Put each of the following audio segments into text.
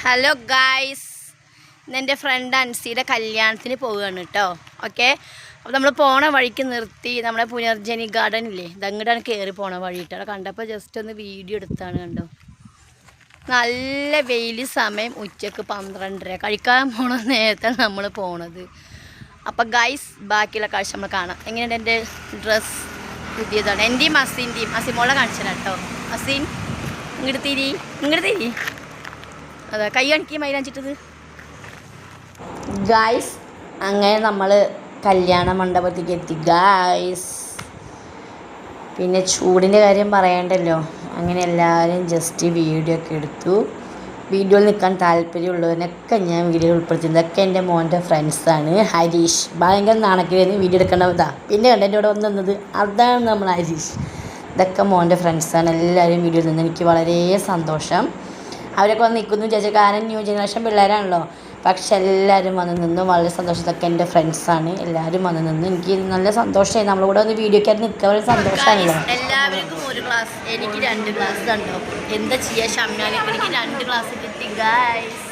Hello guys, ഇന്നെൻ്റെ front അൻസിയുടെ കല്യാണത്തിന് പോവുകയാണ് കേട്ടോ. ഓക്കെ, അപ്പോൾ നമ്മൾ പോണ വഴിക്ക് നിർത്തി നമ്മുടെ പുനർജനി ഗാർഡൻ ഇല്ലേ, ഇതങ്ങോട്ടാണ് കയറി പോണ വഴി കേട്ടോ. കണ്ടപ്പോൾ ജസ്റ്റ് ഒന്ന് വീഡിയോ എടുത്താണ്. കണ്ടോ, നല്ല വെയിൽ, സമയം ഉച്ചക്ക് 12:30, കഴിക്കാൻ പോണ നേരത്താണ് നമ്മൾ പോണത്. അപ്പോൾ ഗായ്സ്, ബാക്കിയുള്ള കാഴ്ച നമ്മൾ കാണാം. എങ്ങനെയുണ്ട് എൻ്റെ ഡ്രസ്സ്? പുതിയതാണ്. എൻ്റെയും അസീൻ്റെയും. അസിമോളെ കാണിച്ചു തരാം കേട്ടോ. അസീൻ ഇങ്ങോട്ട് തിരി. അതാ കൈ കാണിക്കുക മൈലാഞ്ചിട്ടത്. ഗായ്സ്, അങ്ങനെ നമ്മൾ കല്യാണ മണ്ഡപത്തേക്ക് എത്തി ഗായ്സ്. പിന്നെ ചൂടിൻ്റെ കാര്യം പറയണ്ടല്ലോ. അങ്ങനെ എല്ലാവരും ജസ്റ്റ് വീഡിയോ ഒക്കെ എടുത്തു. വീഡിയോയിൽ നിൽക്കാൻ താല്പര്യമുള്ളവരൊക്കെ ഞാൻ വീഡിയോ ഉൾപ്പെടുത്തി. ഇതൊക്കെ എൻ്റെ മോൻ്റെ ഫ്രണ്ട്സാണ്. ഹരീഷ് ഭയങ്കര നാണക്കേടായിരുന്നു വീഡിയോ എടുക്കേണ്ടതാ. പിന്നെ കണ്ട് എൻ്റെ കൂടെ വന്നത് അതാണ് നമ്മൾ ഹരീഷ്. ഇതൊക്കെ മോൻ്റെ ഫ്രണ്ട്സാണ്. എല്ലാവരും വീഡിയോയിൽ നിന്ന് എനിക്ക് വളരെ സന്തോഷം. അവരൊക്കെ വന്ന് നിൽക്കുന്നു വിചാരിച്ചു, കാരണം ന്യൂ ജനറേഷൻ പിള്ളേരാണല്ലോ. പക്ഷെ എല്ലാവരും വന്ന് നിന്ന് വളരെ സന്തോഷം. ഇതൊക്കെ എൻ്റെ ഫ്രണ്ട്സാണ്. എല്ലാവരും വന്ന് നിന്ന് എനിക്ക് നല്ല സന്തോഷമായി. നമ്മുടെ കൂടെ ഒന്ന് വീഡിയോക്കായിട്ട് നിൽക്കാൻ വളരെ സന്തോഷമാണല്ലോ. എല്ലാവർക്കും ഒരു ഗ്ലാസ്, എനിക്ക് 2 ഗ്ലാസ് കണ്ടോ. എന്താ ചെയ്യുക ഷമ്യാനൊക്കെ, എനിക്ക് 2 ഗ്ലാസ് കിട്ടി ഗായ്സ്.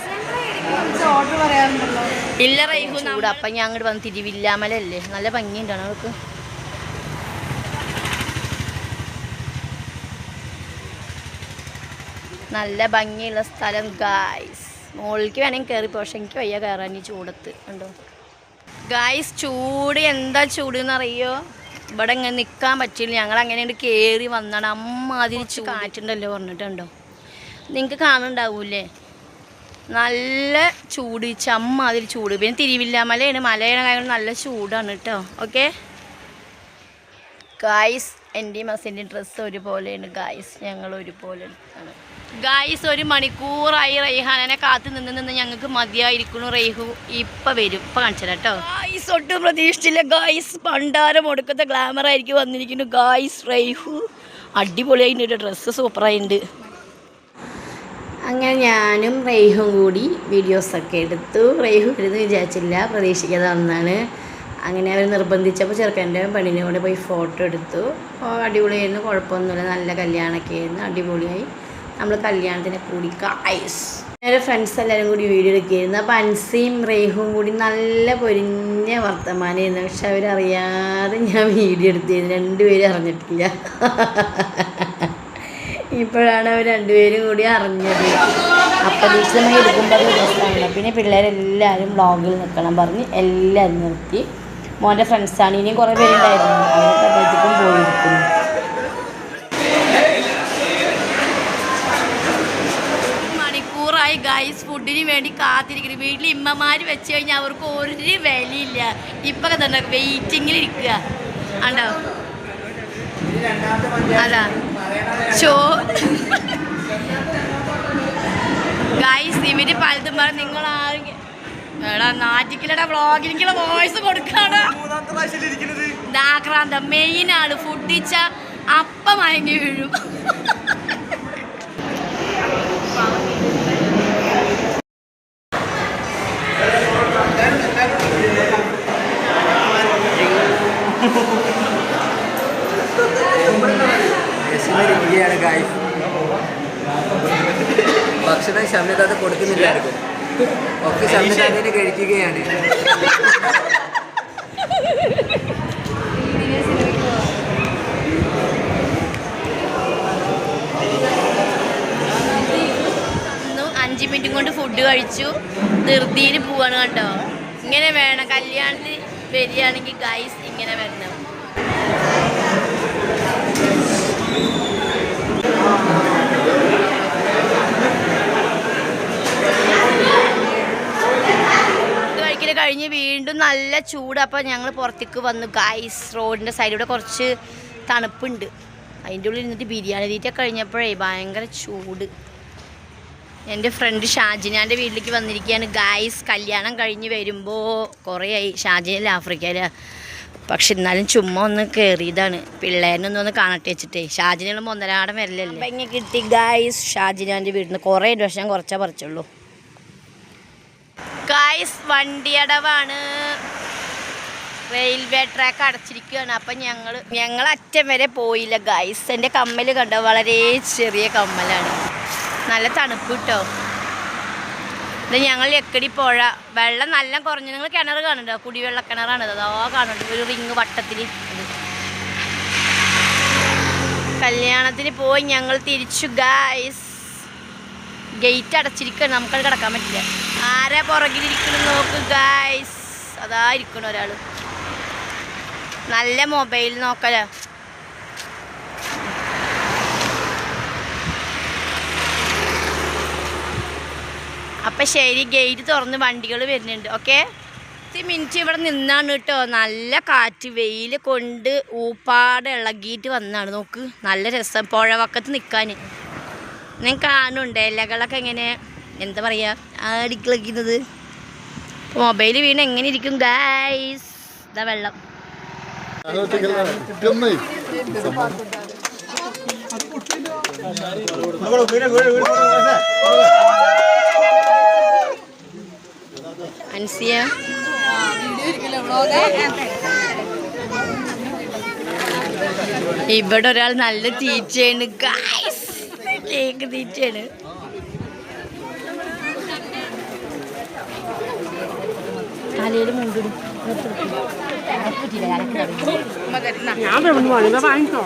ഇല്ല റൈഹു ചൂട്. അപ്പം ഞാൻ അങ്ങോട്ട് വന്ന് തിരുവില്ലാമലല്ലേ, നല്ല ഭംഗിയുണ്ടാണ് അവർക്ക്. നല്ല ഭംഗിയുള്ള സ്ഥലം ഗായ്സ്. മുകളിലേക്ക് വേണമെങ്കിൽ കയറി, പക്ഷെ എനിക്ക് വയ്യ കയറാൻ ഈ ചൂടത്ത്. കണ്ടോ ഗായ്സ്, ചൂട് എന്താ ചൂട് എന്നറിയോ. ഇവിടെ ഇങ്ങനെ നിൽക്കാൻ പറ്റില്ല. ഞങ്ങൾ അങ്ങനെ കയറി വന്നാണ്. അതിരിച്ച് കാറ്റുണ്ടല്ലോ പറഞ്ഞിട്ടുണ്ടോ, നിങ്ങൾക്ക് കാണുന്നുണ്ടാവൂലേ. നല്ല ചൂട്, അതിൽ ചൂട്. പിന്നെ തിരുവില്ലാമലയാണ്, മലയുടെ കാര്യം നല്ല ചൂടാണ് കേട്ടോ. ഓക്കെ ഗായ്സ്, എൻ്റെയും അസിൻ്റെയും ഡ്രസ്സ് ഒരുപോലെയാണ് ഗായ്സ്. ഞങ്ങൾ ഒരുപോലെ എടുത്താണ് ഗായ്സ്. 1 മണിക്കൂറായി റൈഹാനെ കാത്തു നിന്ന് ഞങ്ങൾക്ക് മതിയായിരിക്കുന്നു. റൈഹു ഇപ്പം വരും, ഇപ്പം കാണിച്ചു തരാം കേട്ടോ. ഗായ്സ്, ഒട്ടും പ്രതീക്ഷിച്ചില്ല ഗായ്സ്. പണ്ടാരം ഒടുക്കത്തെ ഗ്ലാമർ ആയിരിക്കും വന്നിരിക്കുന്നു ഗായ്സ്. റൈഹു അടിപൊളിയായിട്ട്, ഡ്രസ്സ് സൂപ്പറായിട്ടുണ്ട്. അങ്ങനെ ഞാനും റൈഹും കൂടി വീഡിയോസൊക്കെ എടുത്തു. റൈഹു വരുന്നു വിചാരിച്ചില്ല, പ്രതീക്ഷിക്കാതെ വന്നാണ്. അങ്ങനെ അവർ നിർബന്ധിച്ചപ്പോൾ ചെറുക്കൻ്റെ പെണ്ണിനെ കൂടെ പോയി ഫോട്ടോ എടുത്തു. അടിപൊളിയായിരുന്നു, കുഴപ്പമൊന്നുമില്ല. നല്ല കല്യാണമൊക്കെ ആയിരുന്നു, അടിപൊളിയായി. നമ്മൾ കല്യാണത്തിനെ കൂടി ഗായ്സ്. എൻ്റെ ഫ്രണ്ട്സ് എല്ലാവരും കൂടി വീഡിയോ എടുക്കുകയായിരുന്നു. അപ്പോൾ അൻസിയും റൈഹും കൂടി നല്ല പൊരിഞ്ഞ വർത്തമാനമായിരുന്നു. പക്ഷെ അവരറിയാതെ ഞാൻ വീഡിയോ എടുത്തിരുന്നു. 2 പേരും അറിഞ്ഞിട്ടില്ല. ഇപ്പോഴാണ് അവർ 2 പേരും കൂടി അറിഞ്ഞത്. അപ്രതീക്ഷിതമായി എടുക്കുമ്പോൾ അത് രസമാണല്ലോ. പിന്നെ പിള്ളേരെല്ലാവരും വ്ളോഗിൽ നിൽക്കണം പറഞ്ഞ് എല്ലാവരും നിർത്തി. മോൻ്റെ ഫ്രണ്ട്സാണ്, ഇനിയും കുറേ പേരുണ്ടായിരുന്നു. അവരൊക്കെ അപ്പോഴത്തേക്കും പോയിരിക്കുന്നു. ഗായ്സ്, ഫുഡിന് വേണ്ടി കാത്തിരിക്കുന്നു. വീട്ടിൽ ഇമ്മമാർ വെച്ച് കഴിഞ്ഞാൽ അവർക്ക് ഒരു വിലയില്ല. ഇപ്പൊക്കെ തന്നെ വെയിറ്റിങ്ങിൽ ഇരിക്കുക. ആണ്ടോ, അതാ ഗായ്സ്. ഇവര് പലതും പറഞ്ഞ് നിങ്ങൾ ആരെങ്കിലും എടാ നാട്ടിക്കലടാ വ്ളോഗിലേക്കുള്ള വോയിസ് കൊടുക്കാടാ. ആക്രാന്തം മെയിനാണ്. ഫുഡിച്ച അപ്പം മയങ്ങി വീഴും. ഭക്ഷണം ശബ്ദത കൊടുക്കുന്നില്ലായിരിക്കും. ഒക്കെ ശബ്ദതാനെ കഴിക്കുകയാണ്. അഞ്ച് മിനിറ്റും കൊണ്ട് ഫുഡ് കഴിച്ചു. ധൃതിയിൽ പോവാണ് കേട്ടോ. ഇങ്ങനെ വേണം കല്യാണത്തിന് വരികയാണെങ്കിൽ ഗൈസ്, ഇങ്ങനെ വരണം. കഴിക്കൽ കഴിഞ്ഞ് വീണ്ടും നല്ല ചൂട്. അപ്പോൾ ഞങ്ങൾ പുറത്തേക്ക് വന്നു ഗൈസ്. റോഡിൻ്റെ സൈഡിലൂടെ കുറച്ച് തണുപ്പുണ്ട്. അതിൻ്റെ ഉള്ളിൽ ഇരുന്നിട്ട് ബിരിയാണി തീറ്റ കഴിഞ്ഞപ്പോഴേ ഭയങ്കര ചൂട്. എൻ്റെ ഫ്രണ്ട് ഷാജിനാൻ്റെ വീട്ടിലേക്ക് വന്നിരിക്കുകയാണ് ഗായ്സ്. കല്യാണം കഴിഞ്ഞ് വരുമ്പോൾ കുറേ ആയി. ഷാജിനല്ല, ആഫ്രിക്കയിലാണ്. പക്ഷെ എന്നാലും ചുമ്മാ ഒന്ന് കയറിയതാണ്, പിള്ളേരനൊന്നും കാണട്ടെ വെച്ചിട്ടേ. ഷാജിനുള്ള 1.5 വരലല്ലേ. അപ്പം ഇങ്ങനെ കിട്ടി ഗായ്സ് ഷാജിനാൻ്റെ വീട്ടിൽ നിന്ന്. കുറേ പക്ഷെ ഞാൻ കുറച്ചേ പറിച്ചുള്ളൂ ഗായ്സ്. വണ്ടിയടവാണ്, റെയിൽവേ ട്രാക്ക് അടച്ചിരിക്കുകയാണ്. അപ്പം ഞങ്ങൾ അറ്റം വരെ പോയില്ല ഗായ്സ്. എൻ്റെ കമ്മൽ കണ്ടോ, വളരെ ചെറിയ കമ്മലാണ്. നല്ല തണുപ്പ് കിട്ടോ. ഇത് ഞങ്ങൾ ലക്കടി പുഴ. വെള്ളം നല്ല കുറഞ്ഞു. നിങ്ങൾ കിണർ കാണുന്നുണ്ടോ? കുടിവെള്ള കിണറാണ്. അതോ കാണുന്നുണ്ട് ഒരു റിങ് വട്ടത്തിൽ. കല്യാണത്തിന് പോയി ഞങ്ങൾ തിരിച്ചു ഗായ്സ്. ഗേറ്റ് അടച്ചിരിക്കണം, നമുക്കത് കിടക്കാൻ പറ്റില്ല. ആരാ പുറകിലിരിക്കണം നോക്ക് ഗായ്സ്. അതാ ഇരിക്കണം ഒരാൾ. നല്ല മൊബൈൽ നോക്കല. അപ്പം ശരി, ഗേറ്റ് തുറന്ന് വണ്ടികൾ വരുന്നുണ്ട്. ഓക്കെ, 10 മിനിറ്റ് ഇവിടെ നിന്നാണ് കേട്ടോ. നല്ല കാറ്റ്, വെയിൽ കൊണ്ട് ഊപ്പാടെ ഇളകിയിട്ട് വന്നാണ്. നോക്ക്, നല്ല രസം പുഴവക്കത്ത് നിൽക്കാൻ. ഞാൻ കാണുന്നുണ്ട് ഇലകളൊക്കെ എങ്ങനെ എന്താ പറയുക ആടിക്കിളക്കുന്നത്. മൊബൈൽ വീണ് എങ്ങനെ ഇരിക്കും ഗായ്സ്. ഇതാ വെള്ളം. അൻസിയ ഇവിടെ ഒരാൾ നല്ല തീറ്റയാണ് ഗായ്സ്. കേക്ക് തീറ്റയാണ്. തലയിൽ മുണ്ടിടും. വാങ്ങിക്കോ.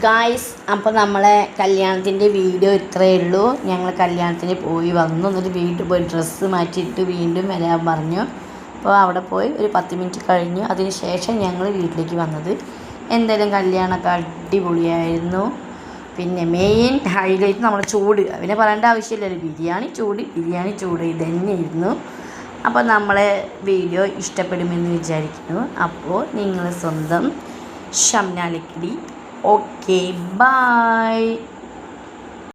ഗായ്സ്, അപ്പോൾ നമ്മളെ കല്യാണത്തിൻ്റെ വീഡിയോ ഇത്രയേ ഉള്ളൂ. ഞങ്ങൾ കല്യാണത്തിന് പോയി വന്നു. എന്നിട്ട് വീട്ടിൽ പോയി ഡ്രസ്സ് മാറ്റിയിട്ട് വീണ്ടും വരാൻ പറഞ്ഞു. അപ്പോൾ അവിടെ പോയി ഒരു 10 മിനിറ്റ് കഴിഞ്ഞു. അതിന് ശേഷം ഞങ്ങൾ വീട്ടിലേക്ക് വന്നത്. എന്തായാലും കല്യാണമൊക്കെ അടിപൊളിയായിരുന്നു. പിന്നെ മെയിൻ ഹൈലൈറ്റ് നമ്മുടെ ചൂട്. അവനെ പറയേണ്ട ആവശ്യമില്ലല്ലോ. ബിരിയാണി ചൂട് ഇത് തന്നെയായിരുന്നു. അപ്പോൾ നമ്മളെ വീഡിയോ ഇഷ്ടപ്പെടുമെന്ന് വിചാരിക്കുന്നു. അപ്പോൾ നിങ്ങൾ സ്വന്തം ഷംന ലക്കിടി. Okay, by.